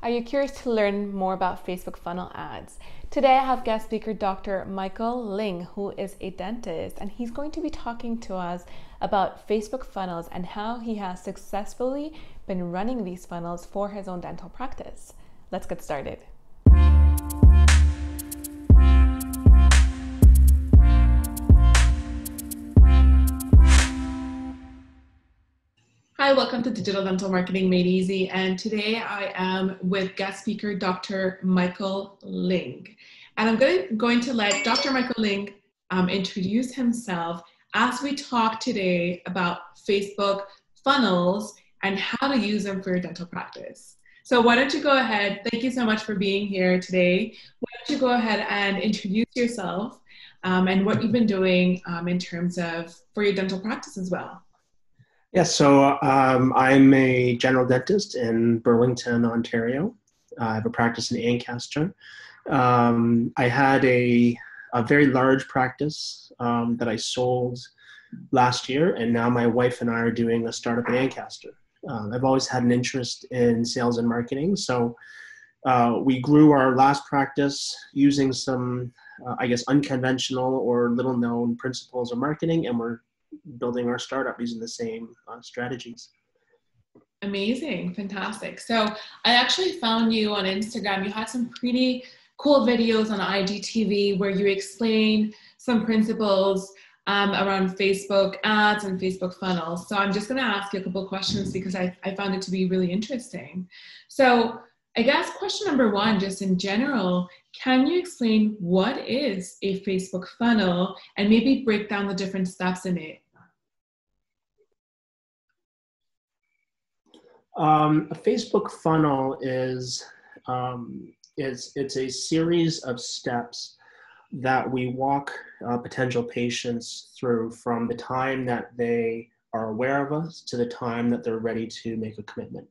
Are you curious to learn more about Facebook funnel ads? Today I have guest speaker Dr. Michael Ling, who is a dentist, and he's going to be talking to us about Facebook funnels and how he has successfully been running these funnels for his own dental practice. Let's get started. Hi, welcome to Digital Dental Marketing Made Easy. And today I am with guest speaker Dr. Michael Ling. And I'm going to let Dr. Michael Ling introduce himself as we talk today about Facebook funnels and how to use them for your dental practice. So why don't you go ahead, thank you so much for being here today. Why don't you go ahead and introduce yourself and what you've been doing in terms of for your dental practice as well. Yeah, so I'm a general dentist in Burlington, Ontario. I have a practice in Ancaster. I had a very large practice that I sold last year, and now my wife and I are doing a startup in Ancaster. I've always had an interest in sales and marketing, so we grew our last practice using some, unconventional or little-known principles of marketing, and we're building our startup using the same strategies. Amazing, fantastic. So I actually found you on Instagram. You had some pretty cool videos on IGTV where you explain some principles around Facebook ads and Facebook funnels. So I'm just going to ask you a couple of questions because I found it to be really interesting. So I guess question number one, just in general, can you explain what is a Facebook funnel and maybe break down the different steps in it? A Facebook funnel is it's a series of steps that we walk potential patients through from the time that they are aware of us to the time that they're ready to make a commitment.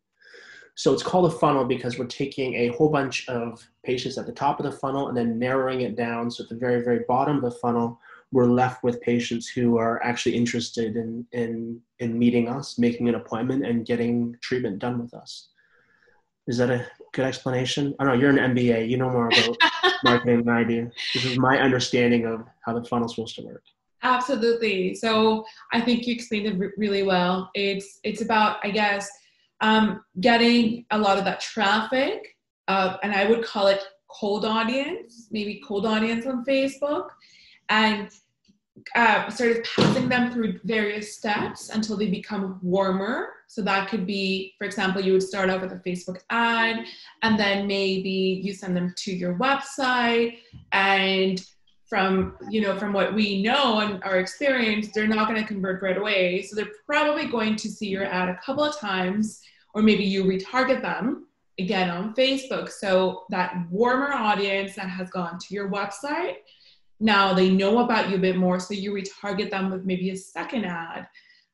So it's called a funnel because we're taking a whole bunch of patients at the top of the funnel and then narrowing it down. So at the very, very bottom of the funnel, we're left with patients who are actually interested in meeting us, making an appointment, and getting treatment done with us. Is that a good explanation? I don't know, you're an MBA, you know more about marketing than I do. This is my understanding of how the funnel's supposed to work. Absolutely. So I think you explained it really well. It's about, I guess, getting a lot of that traffic, and I would call it cold audience, maybe cold audience on Facebook, and sort of passing them through various steps until they become warmer. So that could be, for example, you would start out with a Facebook ad, and then maybe you send them to your website, and from what we know and our experience, they're not going to convert right away. So they're probably going to see your ad a couple of times, or maybe you retarget them again on Facebook. So that warmer audience that has gone to your website, now they know about you a bit more, so you retarget them with maybe a second ad.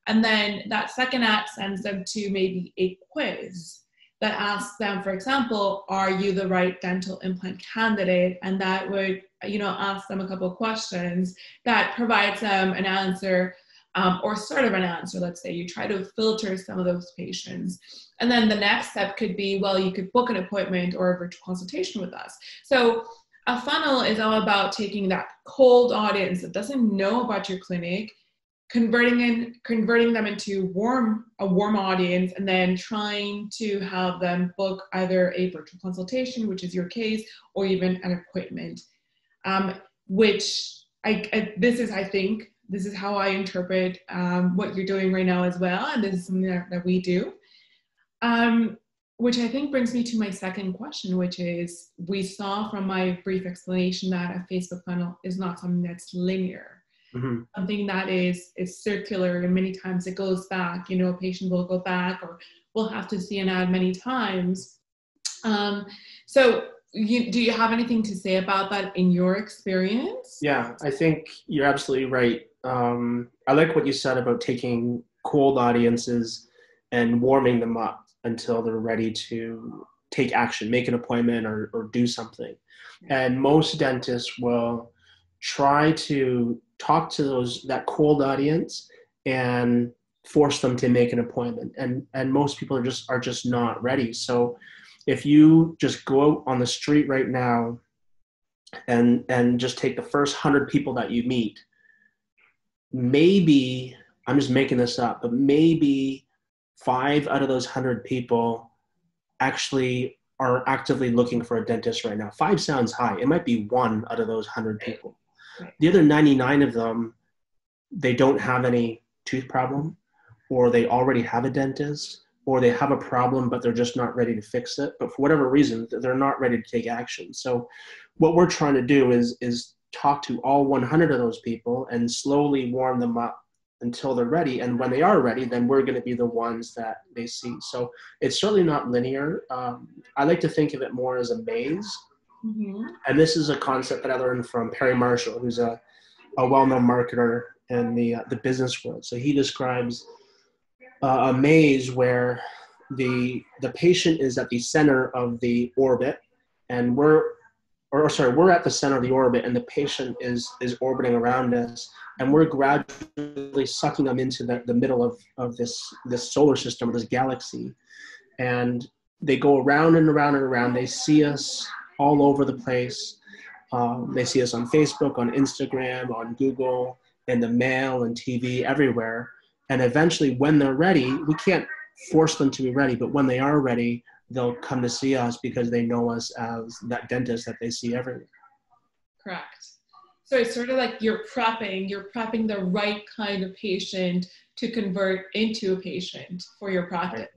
And then that second ad sends them to maybe a quiz that asks them, for example, are you the right dental implant candidate? And that would, ask them a couple of questions that provides them an answer, or sort of an answer. Let's say you try to filter some of those patients. And then the next step could be, well, you could book an appointment or a virtual consultation with us. So a funnel is all about taking that cold audience that doesn't know about your clinic, converting them into a warm audience, and then trying to have them book either a virtual consultation, which is your case, or even an appointment. This is how I interpret what you're doing right now as well, and this is something that we do. Which I think brings me to my second question, which is, we saw from my brief explanation that a Facebook funnel is not something that's linear, something that is circular, and many times it goes back. A patient will go back, or we'll have to see an ad many times. So do you have anything to say about that in your experience? Yeah, I think you're absolutely right. I like what you said about taking cold audiences and warming them up until they're ready to take action, make an appointment, or do something. And most dentists will try to talk to that cold audience and force them to make an appointment. And most people are just not ready. So if you just go out on the street right now and just take the first 100 people that you meet, maybe, I'm just making this up, but maybe 5 out of those 100 people actually are actively looking for a dentist right now. 5 sounds high. It might be 1 out of those 100 people. The other 99 of them, they don't have any tooth problem, or they already have a dentist, or they have a problem, but they're just not ready to fix it. But for whatever reason, they're not ready to take action. So what we're trying to do is talk to all 100 of those people and slowly warm them up until they're ready. And when they are ready, then we're going to be the ones that they see. So it's certainly not linear. I like to think of it more as a maze. Mm-hmm. And this is a concept that I learned from Perry Marshall, who's a well-known marketer in the business world. So he describes a maze where the patient is at the center of the orbit, and we're at the center of the orbit, and the patient is orbiting around us, and we're gradually sucking them into the middle of this solar system, this galaxy, and they go around and around and around. They see us all over the place. They see us on Facebook, on Instagram, on Google, in the mail and TV, everywhere. And eventually, when they're ready, we can't force them to be ready, but when they are ready, they'll come to see us because they know us as that dentist that they see everywhere. Correct. So it's sort of like you're prepping the right kind of patient to convert into a patient for your practice,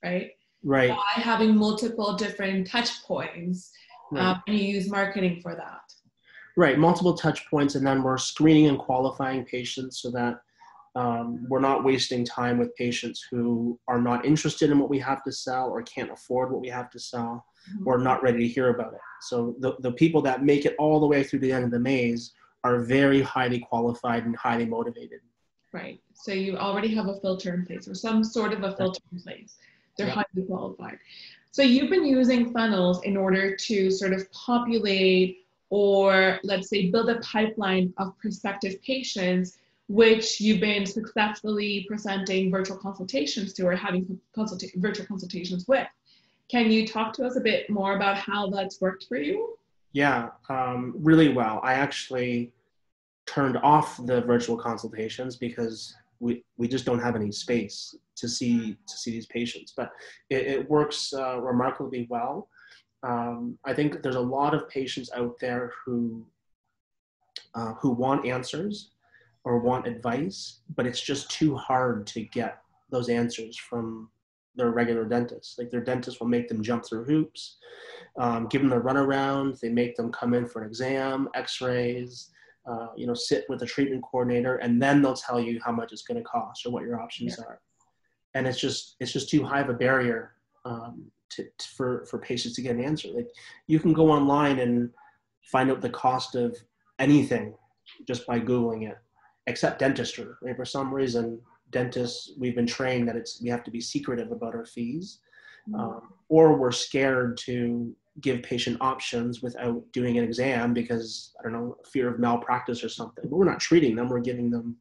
right? Right. By having multiple different touch points, right. And you use marketing for that. Right, multiple touch points, and then we're screening and qualifying patients so that we're not wasting time with patients who are not interested in what we have to sell, or can't afford what we have to sell, or not ready to hear about it. So the people that make it all the way through the end of the maze are very highly qualified and highly motivated. Right. So you already have a filter in place, or some sort of a filter in place. They're highly qualified. So you've been using funnels in order to sort of populate, or let's say build a pipeline of prospective patients, which you've been successfully presenting virtual consultations to, or having virtual consultations with. Can you talk to us a bit more about how that's worked for you? Yeah, really well. I actually turned off the virtual consultations because we just don't have any space to see these patients, but it works remarkably well. I think there's a lot of patients out there who want answers or want advice, but it's just too hard to get those answers from their regular dentist. Like, their dentist will make them jump through hoops, give them the runaround. They make them come in for an exam, x-rays, sit with a treatment coordinator, and then they'll tell you how much it's going to cost or what your options are. And it's just too high of a barrier for patients to get an answer. Like, you can go online and find out the cost of anything just by Googling it, except dentistry. Right? For some reason, dentists, we've been trained that we have to be secretive about our fees, or we're scared to give patient options without doing an exam because, I don't know, fear of malpractice or something. But we're not treating them, we're giving them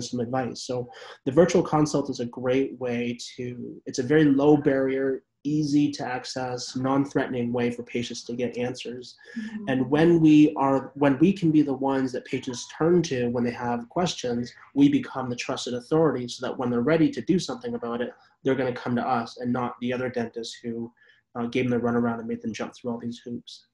some advice. So the virtual consult is a great way it's a very low barrier, easy to access, non-threatening way for patients to get answers. And when we can be the ones that patients turn to when they have questions, we become the trusted authority, so that when they're ready to do something about it, they're going to come to us and not the other dentist who gave them the runaround and made them jump through all these hoops.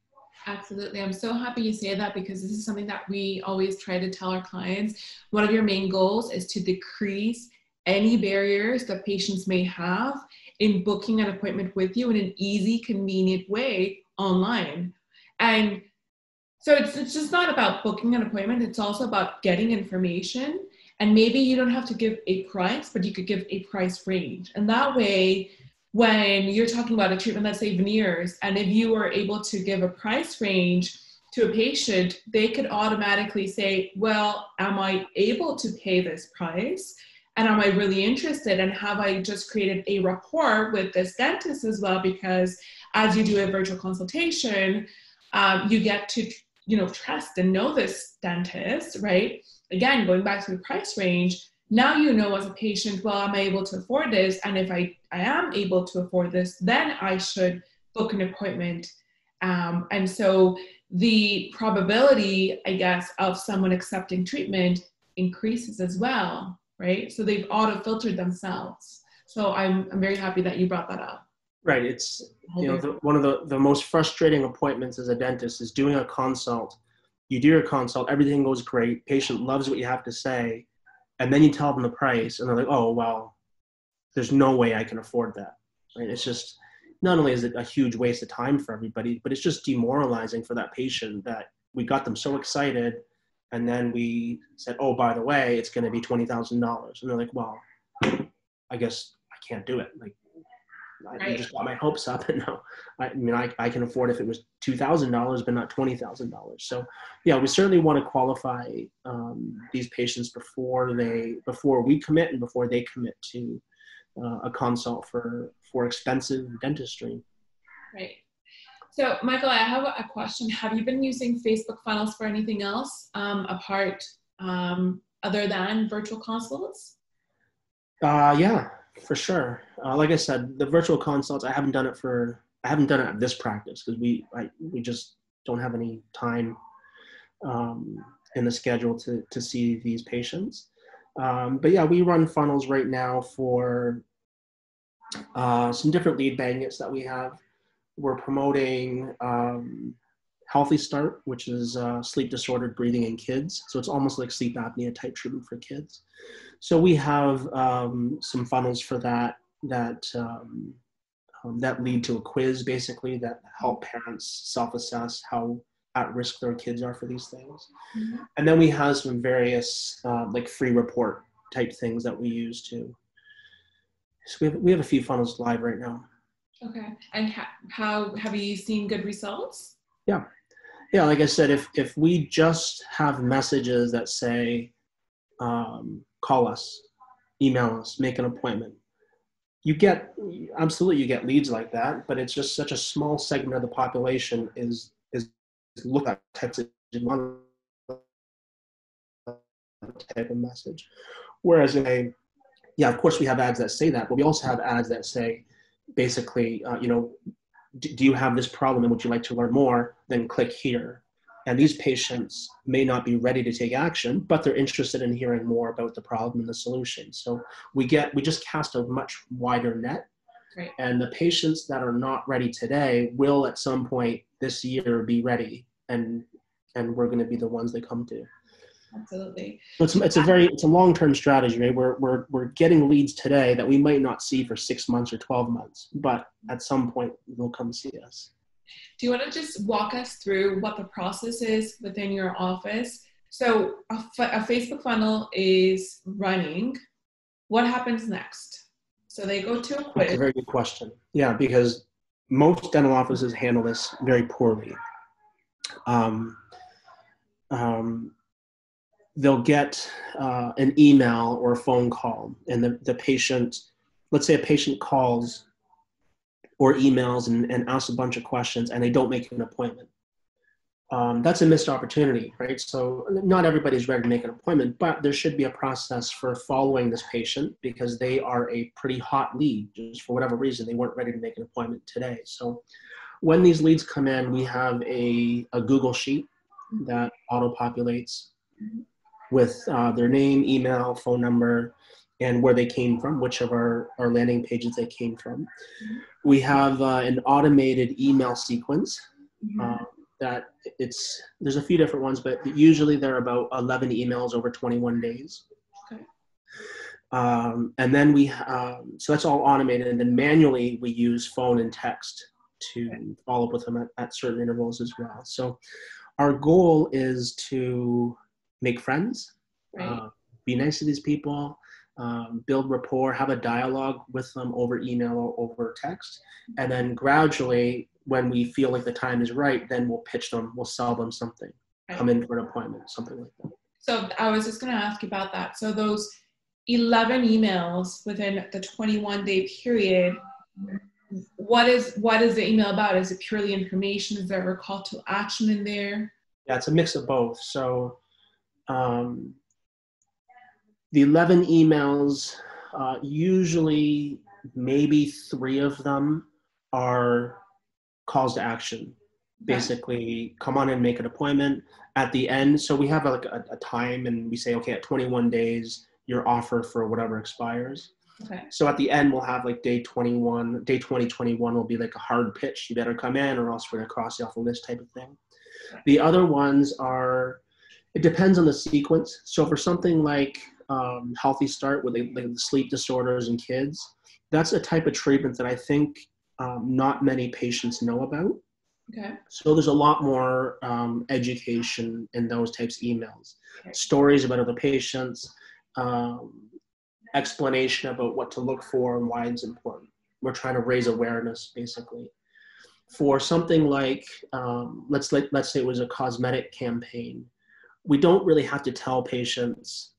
Absolutely. I'm so happy you say that, because this is something that we always try to tell our clients. One of your main goals is to decrease any barriers that patients may have in booking an appointment with you in an easy, convenient way online. And so it's just not about booking an appointment. It's also about getting information. And maybe you don't have to give a price, but you could give a price range. And that way, when you're talking about a treatment, let's say veneers, and if you are able to give a price range to a patient, they could automatically say, well, am I able to pay this price? And am I really interested? And have I just created a rapport with this dentist as well? Because as you do a virtual consultation, you get to, trust and know this dentist, right? Again, going back to the price range, now you know as a patient, well, am I able to afford this? And if I am able to afford this, then I should book an appointment. And so the probability, I guess, of someone accepting treatment increases as well, right? So they've auto-filtered themselves. So I'm very happy that you brought that up. Right. It's, one of the most frustrating appointments as a dentist is doing a consult. You do your consult, everything goes great, patient loves what you have to say, and then you tell them the price, and they're like, oh, well, there's no way I can afford that. Right? It's just, not only is it a huge waste of time for everybody, but it's just demoralizing for that patient that we got them so excited, and then we said, oh, by the way, it's going to be $20,000. And they're like, well, I guess I can't do it. Like, Right. You just got my hopes up, and now, I can afford if it was $2,000, but not $20,000. So, yeah, we certainly want to qualify these patients before we commit and before they commit to a consult for expensive dentistry. Right. So, Michael, I have a question. Have you been using Facebook funnels for anything else apart other than virtual consults? Yeah, for sure. Like I said, the virtual consults, I haven't done it at this practice because we just don't have any time in the schedule to see these patients. But yeah, we run funnels right now for some different lead magnets that we have. We're promoting Healthy Start, which is sleep disordered breathing in kids. So it's almost like sleep apnea type treatment for kids. So we have some funnels for that lead to a quiz, basically, that help parents self-assess how at risk their kids are for these things. Mm-hmm. And then we have some various like free report type things that we use too. So we have a few funnels live right now. Okay. And how have you seen good results? Yeah. Yeah, like I said, if we just have messages that say, call us, email us, make an appointment, you get leads like that, but it's just such a small segment of the population is look at types of type of message. Whereas of course we have ads that say that, but we also have ads that say, basically, do you have this problem and would you like to learn more? Then click here. And these patients may not be ready to take action, but they're interested in hearing more about the problem and the solution. So we just cast a much wider net. Right. And the patients that are not ready today will at some point this year be ready, and we're going to be the ones they come to. Absolutely. So it's a long-term strategy, right? We're getting leads today that we might not see for 6 months or 12 months, but at some point they'll come see us. Do you want to just walk us through what the process is within your office? So a Facebook funnel is running. What happens next? So they go to a quiz. That's a very good question. Yeah, because most dental offices handle this very poorly. They'll get an email or a phone call, and the patient, let's say a patient calls or emails and asks a bunch of questions, and they don't make an appointment. That's a missed opportunity, right? So not everybody's ready to make an appointment, but there should be a process for following this patient because they are a pretty hot lead. Just for whatever reason, they weren't ready to make an appointment today. So when these leads come in, we have a Google sheet that auto-populates with their name, email, phone number, and where they came from, which of our landing pages they came from. We have an automated email sequence that there's a few different ones, but usually they're about 11 emails over 21 days. Okay. And then so that's all automated. And then manually we use phone and text to follow up with them at certain intervals as well. So our goal is to make friends, right. Be nice to these people, build rapport, have a dialogue with them over email or over text. And then gradually, when we feel like the time is right, then we'll pitch them, we'll sell them something, right. Come in for an appointment, something like that. So I was just going to ask you about that. So those 11 emails within the 21-day period, what is the email about? Is it purely information? Is there a call to action in there? Yeah, it's a mix of both. So the 11 emails, usually maybe 3 of them are calls to action. Okay. Basically, come on and make an appointment at the end. So we have like a time, and we say, okay, at 21 days, your offer for whatever expires. Okay. So at the end, we'll have like day 21, day 2021 will be like a hard pitch. You better come in or else we're going to cross you off the list type of thing. The other ones are, it depends on the sequence. So for something like Healthy Start with like the sleep disorders in kids, that's a type of treatment that I think not many patients know about. Okay. So there's a lot more education in those types of emails, stories about other patients, explanation about what to look for and why it's important. We're trying to raise awareness, basically. For something like, let's say it was a cosmetic campaign, we don't really have to tell patients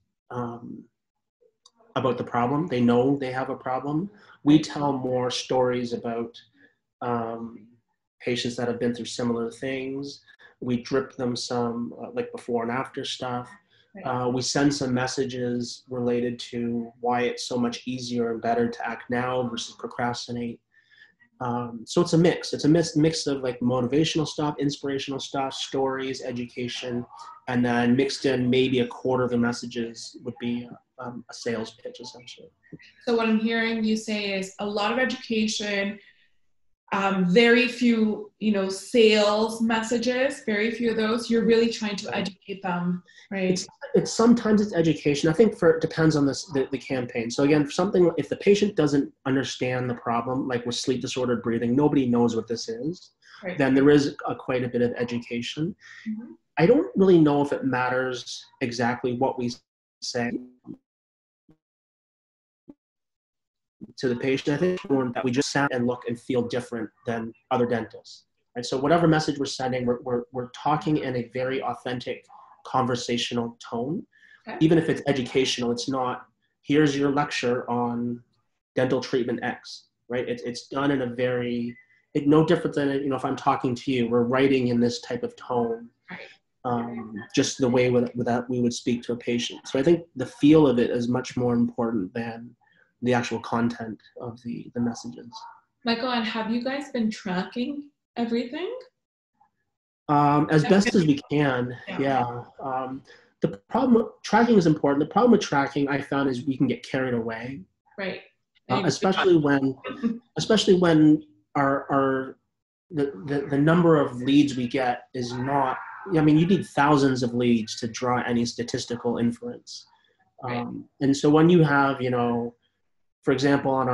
about the problem. They know they have a problem. We tell more stories about patients that have been through similar things. We drip them some like before and after stuff. We send some messages related to why it's so much easier and better to act now versus procrastinate. So it's a mix. It's a mix of like motivational stuff, inspirational stuff, stories, education, and then mixed in maybe a quarter of the messages would be a sales pitch, essentially. So what I'm hearing you say is a lot of education, very few, sales messages, very few of those. You're really trying to educate them, right? It's sometimes it's education. I think it depends on the campaign. So again, if the patient doesn't understand the problem, like with sleep disordered breathing, nobody knows what this is, then there is quite a bit of education. Mm-hmm. I don't really know if it matters exactly what we say to the patient. I think it's important that we just sound and look and feel different than other dentists. Right? So whatever message we're sending, we're talking in a very authentic conversational tone. Okay. Even if it's educational, it's not, here's your lecture on dental treatment X, right? It's done in a very, no different than, if I'm talking to you, we're writing in this type of tone, just the way that we would speak to a patient. So I think the feel of it is much more important than the actual content of the messages. Michael, and have you guys been tracking everything? As best as we can, yeah. The problem, tracking is important. The problem with tracking, I found, is we can get carried away. Right. Especially when the number of leads we get is not, you need thousands of leads to draw any statistical inference. Right. And so when you have, for example, on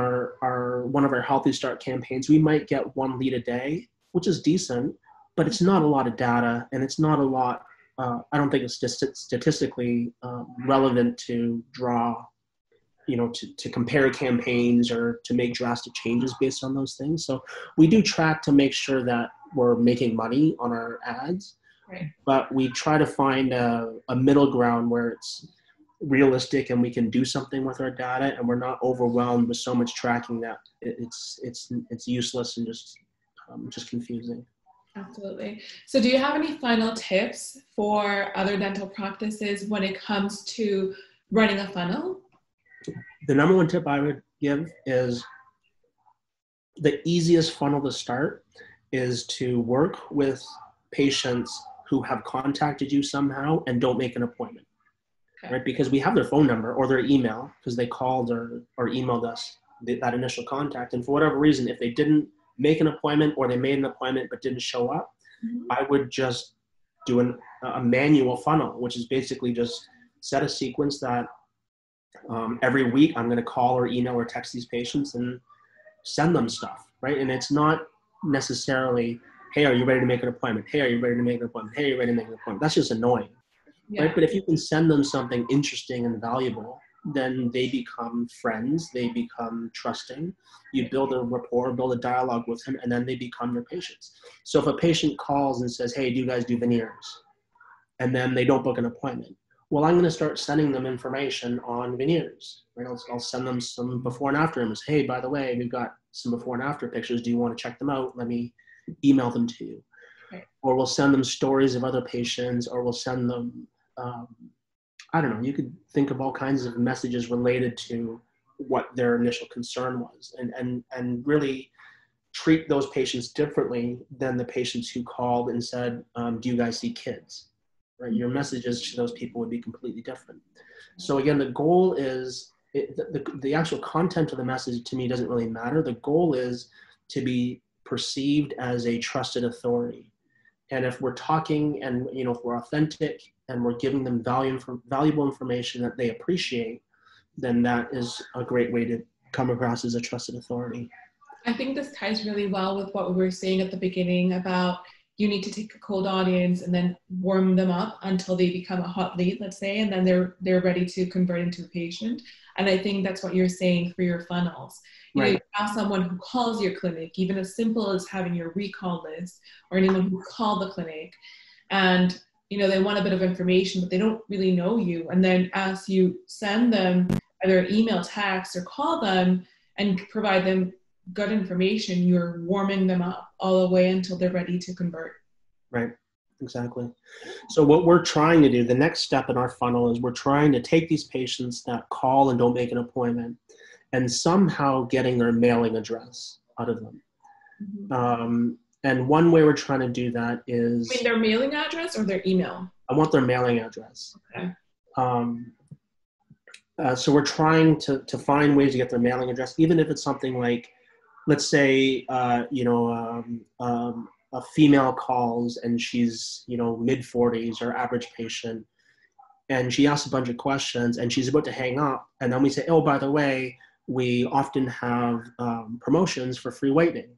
one of our Healthy Start campaigns, we might get one lead a day, which is decent, but it's not a lot of data, and it's not a lot. I don't think it's statistically relevant to draw, to compare campaigns or to make drastic changes based on those things. So we do track to make sure that we're making money on our ads, right. But we try to find a middle ground where it's realistic and we can do something with our data, and we're not overwhelmed with so much tracking that it's useless and just confusing. Absolutely. So do you have any final tips for other dental practices when it comes to running a funnel? The number one tip I would give is the easiest funnel to start is to work with patients who have contacted you somehow and don't make an appointment. Okay. Right? Because we have their phone number or their email because they called or emailed us that initial contact. And for whatever reason, if they didn't make an appointment or they made an appointment but didn't show up, mm-hmm. I would just do a manual funnel, which is basically just set a sequence that every week I'm going to call or email or text these patients and send them stuff, right? And it's not necessarily, hey, are you ready to make an appointment? Hey, are you ready to make an appointment? Hey, are you ready to make an appointment? That's just annoying, right? But if you can send them something interesting and valuable, then they become friends, they become trusting, you build a rapport, build a dialogue with them, and then they become your patients. So if a patient calls and says, hey, do you guys do veneers? And then they don't book an appointment. Well, I'm going to start sending them information on veneers, right? I'll send them some before and after images. Hey, by the way, we've got some before and after pictures. Do you want to check them out? Let me email them to you. Okay. Or we'll send them stories of other patients, or we'll send them, I don't know, you could think of all kinds of messages related to what their initial concern was. And really, treat those patients differently than the patients who called and said, do you guys see kids? Right? Your messages to those people would be completely different. So again, the goal is, the actual content of the message to me doesn't really matter. The goal is to be perceived as a trusted authority. And if we're talking and, if we're authentic and we're giving them valuable information that they appreciate, then that is a great way to come across as a trusted authority. I think this ties really well with what we were saying at the beginning about you need to take a cold audience and then warm them up until they become a hot lead, let's say, and then they're ready to convert into a patient. And I think that's what you're saying for your funnels. You have someone who calls your clinic, even as simple as having your recall list, or anyone who called the clinic, and they want a bit of information, but they don't really know you. And then as you send them either email, text, or call them and provide them good information, you're warming them up all the way until they're ready to convert. Right, exactly. So what we're trying to do, the next step in our funnel, is we're trying to take these patients that call and don't make an appointment and somehow getting their mailing address out of them. Mm-hmm. And one way we're trying to do that is... You mean their mailing address or their email? I want their mailing address. Okay. So we're trying to find ways to get their mailing address, even if it's something like, let's say, a female calls and she's, mid-40s or average patient, and she asks a bunch of questions and she's about to hang up. And then we say, oh, by the way, we often have promotions for free whitening.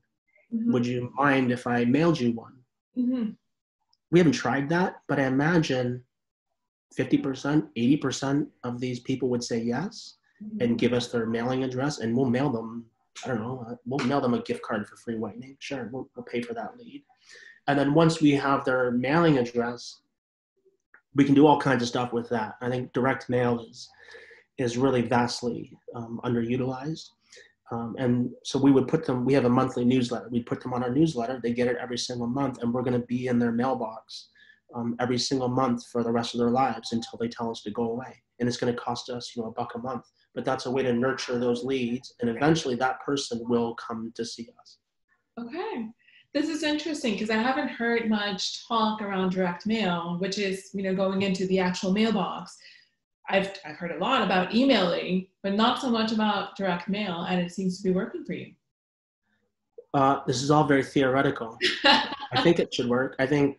Mm-hmm. Would you mind if I mailed you one? Mm-hmm. We haven't tried that, but I imagine 50%, 80% of these people would say yes, mm-hmm. and give us their mailing address, and we'll mail them, I don't know, we'll mail them a gift card for free whitening. Sure, we'll pay for that lead. And then once we have their mailing address, we can do all kinds of stuff with that. I think direct mail is really vastly underutilized. And so we would put them, we have a monthly newsletter. We put them on our newsletter. They get it every single month, and we're going to be in their mailbox every single month for the rest of their lives until they tell us to go away. And it's going to cost us, $1 a month. But that's a way to nurture those leads, and eventually that person will come to see us. Okay. This is interesting because I haven't heard much talk around direct mail, which is, going into the actual mailbox. I've heard a lot about emailing, but not so much about direct mail, and it seems to be working for you. This is all very theoretical. I think it should work. I think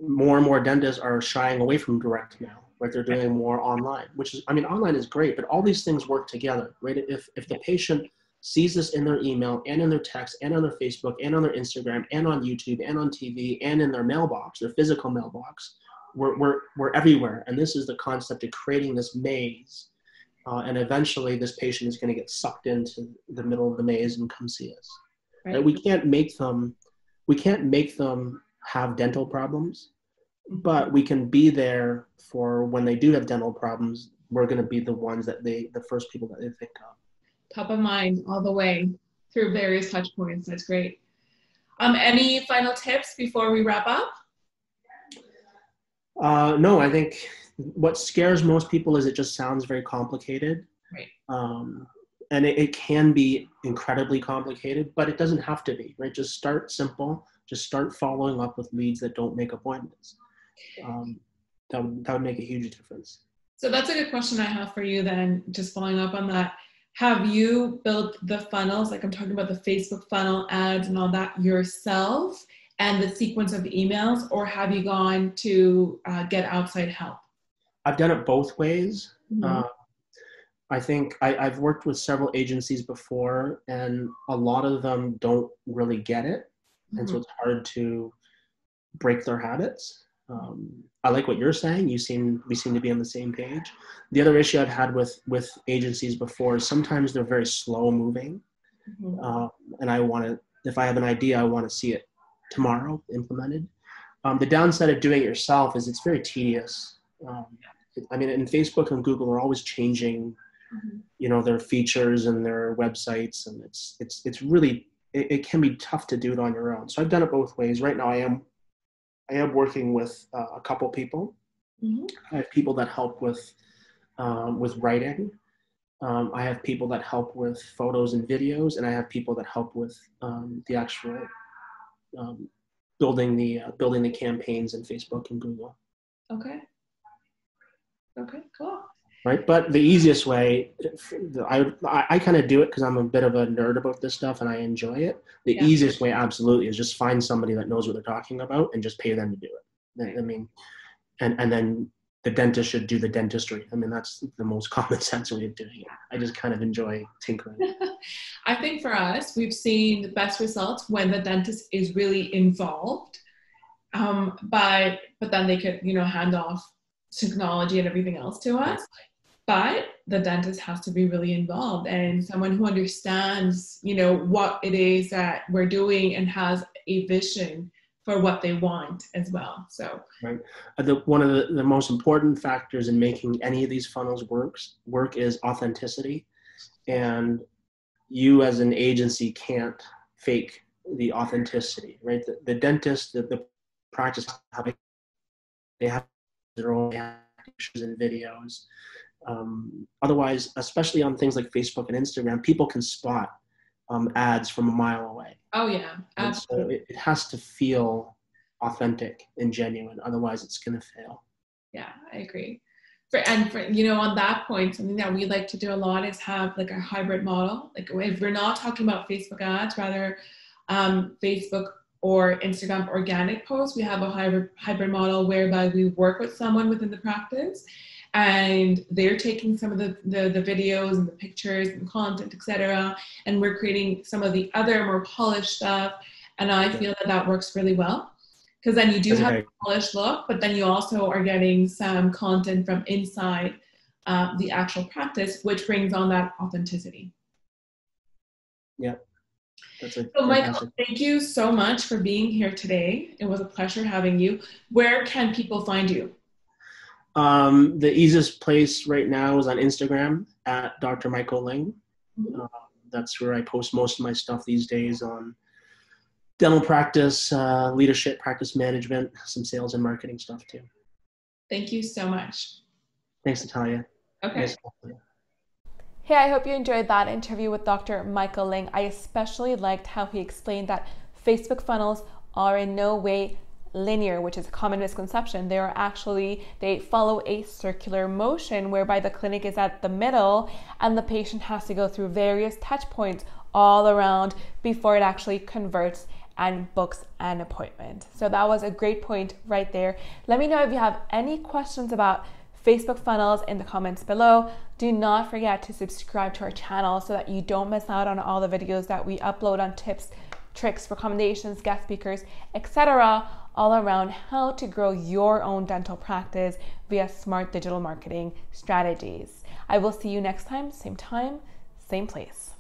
more and more dentists are shying away from direct mail, right? They're doing more online, which is, online is great, but all these things work together, right? If the patient sees this in their email and in their text and on their Facebook and on their Instagram and on YouTube and on TV and in their mailbox, their physical mailbox, we're everywhere. And this is the concept of creating this maze. And eventually this patient is going to get sucked into the middle of the maze and come see us. Right? We can't make them have dental problems, but we can be there for when they do have dental problems. We're going to be the ones the first people that they think of. Top of mind all the way through various touch points. That's great. Any final tips before we wrap up? No, I think what scares most people is it just sounds very complicated. Right. And it can be incredibly complicated, but it doesn't have to be, right? Just start simple. Just start following up with leads that don't make appointments. That would make a huge difference. So that's a good question I have for you then, just following up on that. Have you built the funnels, like I'm talking about the Facebook funnel ads and all that yourself and the sequence of emails, or have you gone to get outside help? I've done it both ways. Mm-hmm. I think I've worked with several agencies before, and a lot of them don't really get it. Mm-hmm. And so it's hard to break their habits. I like what you're saying. We seem to be on the same page. The other issue I've had with agencies before is sometimes they're very slow moving. Mm-hmm. And if I have an idea, I want to see it tomorrow implemented. The downside of doing it yourself is it's very tedious. And Facebook and Google are always changing, mm-hmm. Their features and their websites, and it's really, it can be tough to do it on your own. So I've done it both ways. Right now I am working with a couple people. Mm-hmm. I have people that help with writing. I have people that help with photos and videos, and I have people that help with the actual um, building the campaigns in Facebook and Google. Okay. Okay, cool. Right, but the easiest way, I kind of do it because I'm a bit of a nerd about this stuff and I enjoy it. The Yeah. easiest way, absolutely, is just find somebody that knows what they're talking about and just pay them to do it. Right. I mean, and then the dentist should do the dentistry. I mean, that's the most common sense way of doing it. I just kind of enjoy tinkering. I think for us, we've seen the best results when the dentist is really involved. But then they could, hand off technology and everything else to us. But the dentist has to be really involved and someone who understands, what it is that we're doing and has a vision for what they want as well. So right, one of the most important factors in making any of these funnels work is authenticity, and you as an agency can't fake the authenticity, right? The dentist, the practice, they have their own pictures and videos. Otherwise, especially on things like Facebook and Instagram, people can spot ads from a mile away. Oh yeah, absolutely. And so it has to feel authentic and genuine. Otherwise, it's going to fail. Yeah, I agree. On that point, something that we like to do a lot is have like a hybrid model. Like if we're not talking about Facebook ads, rather Facebook or Instagram organic posts, we have a hybrid model whereby we work with someone within the practice and they're taking some of the videos and the pictures and content, etc. And we're creating some of the other more polished stuff. And I feel that works really well because then you do have a polished look, but then you also are getting some content from inside the actual practice, which brings on that authenticity. Yeah. So Michael, thank you so much for being here today. It was a pleasure having you. Where can people find you? The easiest place right now is on Instagram at Dr. Michael Ling. Mm-hmm. That's where I post most of my stuff these days on dental practice, leadership, practice management, some sales and marketing stuff too. Thank you so much. Thanks, Natalia. Okay. Nice. Hey, I hope you enjoyed that interview with Dr. Michael Ling. I especially liked how he explained that Facebook funnels are in no way linear, which is a common misconception. They follow a circular motion whereby the clinic is at the middle and the patient has to go through various touch points all around before it actually converts and books an appointment. So that was a great point right there. Let me know if you have any questions about Facebook funnels in the comments below. Do not forget to subscribe to our channel so that you don't miss out on all the videos that we upload on tips, tricks, recommendations, guest speakers, etc., all around how to grow your own dental practice via smart digital marketing strategies. I will see you next time, same place.